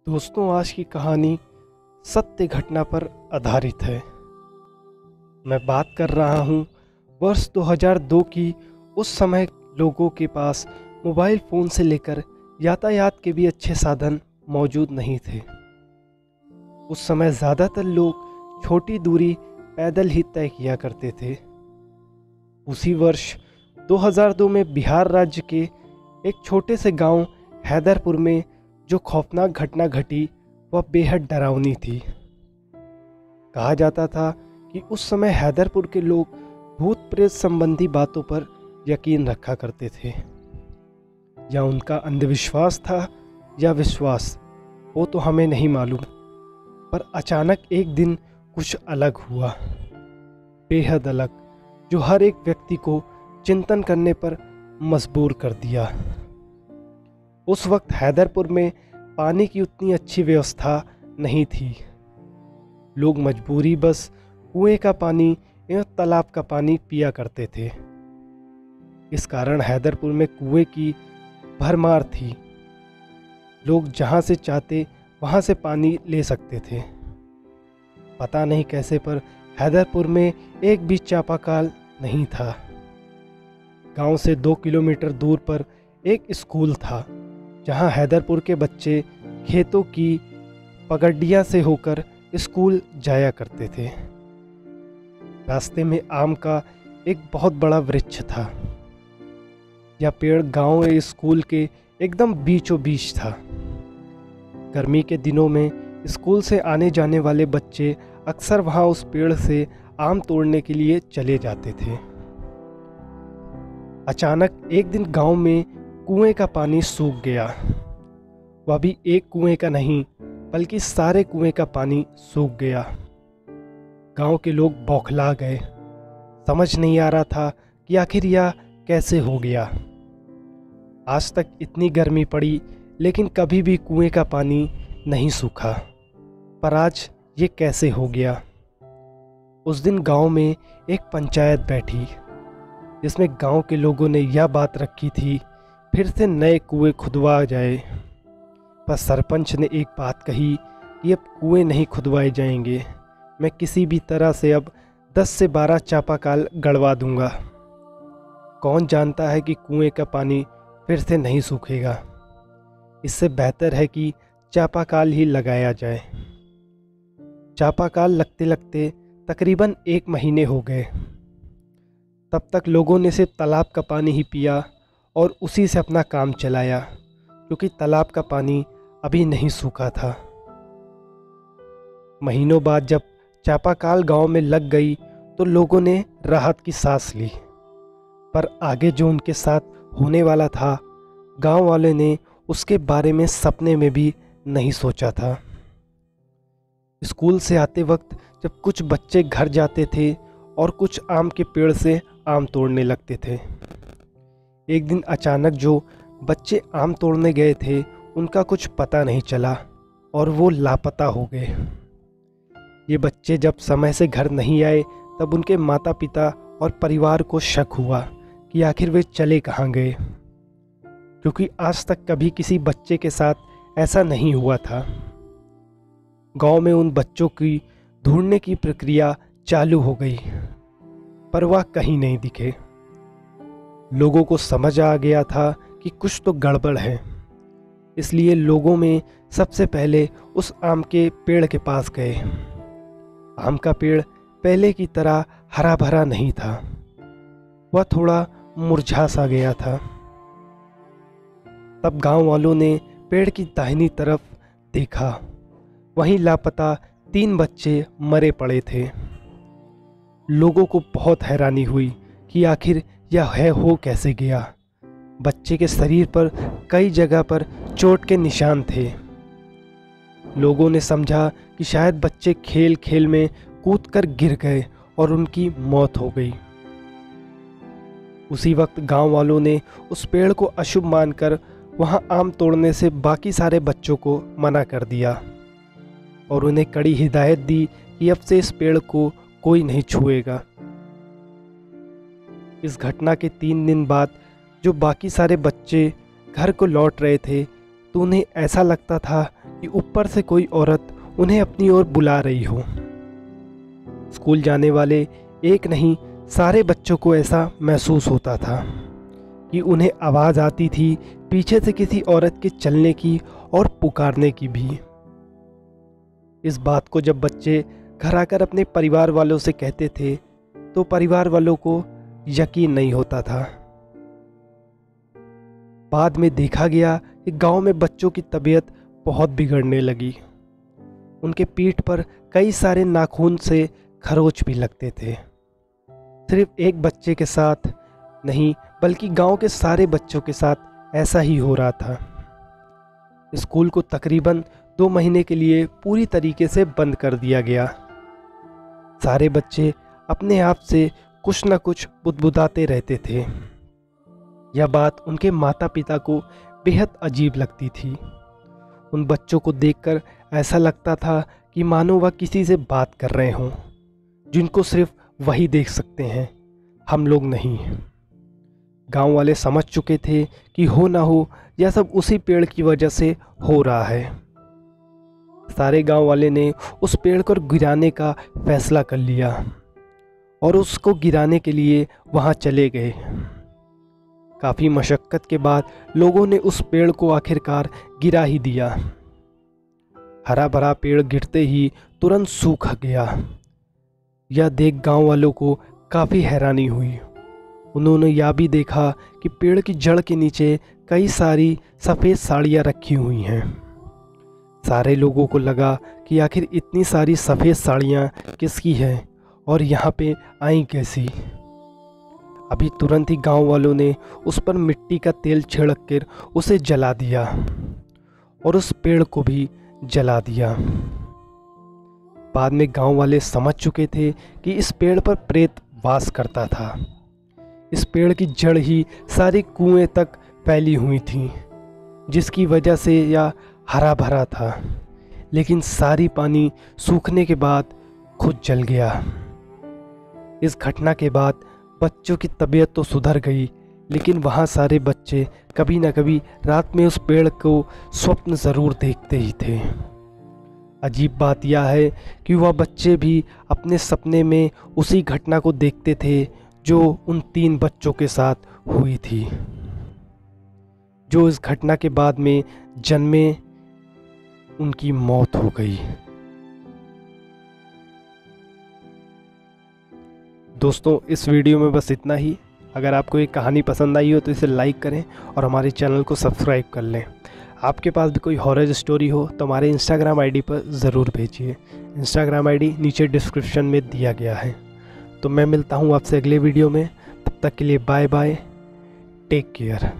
दोस्तों, आज की कहानी सत्य घटना पर आधारित है। मैं बात कर रहा हूँ वर्ष 2002 की। उस समय लोगों के पास मोबाइल फ़ोन से लेकर यातायात के भी अच्छे साधन मौजूद नहीं थे। उस समय ज़्यादातर लोग छोटी दूरी पैदल ही तय किया करते थे। उसी वर्ष 2002 में बिहार राज्य के एक छोटे से गांव हैदरपुर में जो खौफनाक घटना घटी वह बेहद डरावनी थी। कहा जाता था कि उस समय हैदरपुर के लोग भूत प्रेत संबंधी बातों पर यकीन रखा करते थे। या उनका अंधविश्वास था या विश्वास, वो तो हमें नहीं मालूम, पर अचानक एक दिन कुछ अलग हुआ, बेहद अलग, जो हर एक व्यक्ति को चिंतन करने पर मजबूर कर दिया। उस वक्त हैदरपुर में पानी की उतनी अच्छी व्यवस्था नहीं थी। लोग मजबूरी बस कुएं का पानी या तालाब का पानी पिया करते थे। इस कारण हैदरपुर में कुएं की भरमार थी। लोग जहां से चाहते वहां से पानी ले सकते थे। पता नहीं कैसे, पर हैदरपुर में एक भी चापाकल नहीं था। गांव से 2 किलोमीटर दूर पर एक स्कूल था जहां हैदरपुर के बच्चे खेतों की पगडंडियां से होकर स्कूल जाया करते थे। रास्ते में आम का एक बहुत बड़ा वृक्ष था। यह पेड़ गांव या स्कूल के एकदम बीचों बीच था। गर्मी के दिनों में स्कूल से आने जाने वाले बच्चे अक्सर वहां उस पेड़ से आम तोड़ने के लिए चले जाते थे। अचानक एक दिन गांव में कुएं का पानी सूख गया। वह भी एक कुएं का नहीं, बल्कि सारे कुएं का पानी सूख गया। गांव के लोग बौखला गए। समझ नहीं आ रहा था कि आखिर यह कैसे हो गया। आज तक इतनी गर्मी पड़ी, लेकिन कभी भी कुएं का पानी नहीं सूखा, पर आज ये कैसे हो गया। उस दिन गांव में एक पंचायत बैठी, जिसमें गांव के लोगों ने यह बात रखी थी फिर से नए कुएं खुदवा जाए। पर सरपंच ने एक बात कही कि अब कुएं नहीं खुदवाए जाएंगे। मैं किसी भी तरह से अब 10 से 12 चापाकल गड़वा दूंगा। कौन जानता है कि कुएं का पानी फिर से नहीं सूखेगा। इससे बेहतर है कि चापाकल ही लगाया जाए। चापाकल लगते लगते तकरीबन 1 महीने हो गए। तब तक लोगों ने सिर्फ तालाब का पानी ही पिया और उसी से अपना काम चलाया, क्योंकि तालाब का पानी अभी नहीं सूखा था। महीनों बाद जब चापाकल गांव में लग गई तो लोगों ने राहत की सांस ली। पर आगे जो उनके साथ होने वाला था, गांव वाले ने उसके बारे में सपने में भी नहीं सोचा था। स्कूल से आते वक्त जब कुछ बच्चे घर जाते थे और कुछ आम के पेड़ से आम तोड़ने लगते थे। एक दिन अचानक जो बच्चे आम तोड़ने गए थे उनका कुछ पता नहीं चला और वो लापता हो गए। ये बच्चे जब समय से घर नहीं आए तब उनके माता पिता और परिवार को शक हुआ कि आखिर वे चले कहाँ गए, क्योंकि आज तक कभी किसी बच्चे के साथ ऐसा नहीं हुआ था। गांव में उन बच्चों की ढूंढने की प्रक्रिया चालू हो गई, पर वह कहीं नहीं दिखे। लोगों को समझ आ गया था कि कुछ तो गड़बड़ है, इसलिए लोगों में सबसे पहले उस आम के पेड़ के पास गए। आम का पेड़ पहले की तरह हरा भरा नहीं था, वह थोड़ा मुरझा सा गया था। तब गांव वालों ने पेड़ की दाहिनी तरफ देखा, वहीं लापता 3 बच्चे मरे पड़े थे। लोगों को बहुत हैरानी हुई कि आखिर यह हो कैसे गया। बच्चे के शरीर पर कई जगह पर चोट के निशान थे। लोगों ने समझा कि शायद बच्चे खेल खेल में कूदकर गिर गए और उनकी मौत हो गई। उसी वक्त गांव वालों ने उस पेड़ को अशुभ मानकर वहां आम तोड़ने से बाकी सारे बच्चों को मना कर दिया और उन्हें कड़ी हिदायत दी कि अब से इस पेड़ को कोई नहीं छुएगा। इस घटना के 3 दिन बाद जो बाकी सारे बच्चे घर को लौट रहे थे तो उन्हें ऐसा लगता था कि ऊपर से कोई औरत उन्हें अपनी ओर बुला रही हो। स्कूल जाने वाले एक नहीं सारे बच्चों को ऐसा महसूस होता था कि उन्हें आवाज़ आती थी पीछे से किसी औरत के चलने की और पुकारने की भी। इस बात को जब बच्चे घर आकर अपने परिवार वालों से कहते थे तो परिवार वालों को यकीन नहीं होता था। बाद में देखा गया कि गांव में बच्चों की तबीयत बहुत बिगड़ने लगी। उनके पीठ पर कई सारे नाखून से खरोच भी लगते थे। सिर्फ एक बच्चे के साथ नहीं बल्कि गांव के सारे बच्चों के साथ ऐसा ही हो रहा था। स्कूल को तकरीबन 2 महीने के लिए पूरी तरीके से बंद कर दिया गया। सारे बच्चे अपने आप से कुछ न कुछ बुदबुदाते रहते थे। यह बात उनके माता पिता को बेहद अजीब लगती थी। उन बच्चों को देखकर ऐसा लगता था कि मानो वह किसी से बात कर रहे हों, जिनको सिर्फ वही देख सकते हैं, हम लोग नहीं। गांव वाले समझ चुके थे कि हो ना हो यह सब उसी पेड़ की वजह से हो रहा है। सारे गांव वाले ने उस पेड़ को गिराने का फैसला कर लिया और उसको गिराने के लिए वहां चले गए। काफ़ी मशक्क़त के बाद लोगों ने उस पेड़ को आखिरकार गिरा ही दिया। हरा भरा पेड़ गिरते ही तुरंत सूख गया। यह देख गांव वालों को काफ़ी हैरानी हुई। उन्होंने यह भी देखा कि पेड़ की जड़ के नीचे कई सारी सफ़ेद साड़ियाँ रखी हुई हैं। सारे लोगों को लगा कि आखिर इतनी सारी सफ़ेद साड़ियाँ किसकी हैं और यहाँ पे आई कैसी। अभी तुरंत ही गांव वालों ने उस पर मिट्टी का तेल छिड़क कर उसे जला दिया और उस पेड़ को भी जला दिया। बाद में गांव वाले समझ चुके थे कि इस पेड़ पर प्रेत वास करता था। इस पेड़ की जड़ ही सारी कुएं तक फैली हुई थी, जिसकी वजह से यह हरा भरा था। लेकिन सारी पानी सूखने के बाद खुद जल गया। इस घटना के बाद बच्चों की तबीयत तो सुधर गई, लेकिन वहाँ सारे बच्चे कभी ना कभी रात में उस पेड़ को स्वप्न ज़रूर देखते ही थे। अजीब बात यह है कि वह बच्चे भी अपने सपने में उसी घटना को देखते थे जो उन 3 बच्चों के साथ हुई थी, जो इस घटना के बाद में जन्मे उनकी मौत हो गई। दोस्तों, इस वीडियो में बस इतना ही। अगर आपको ये कहानी पसंद आई हो तो इसे लाइक करें और हमारे चैनल को सब्सक्राइब कर लें। आपके पास भी कोई हॉरर स्टोरी हो तो हमारे इंस्टाग्राम आईडी पर ज़रूर भेजिए। इंस्टाग्राम आईडी नीचे डिस्क्रिप्शन में दिया गया है। तो मैं मिलता हूँ आपसे अगले वीडियो में। तब तक के लिए बाय बाय, टेक केयर।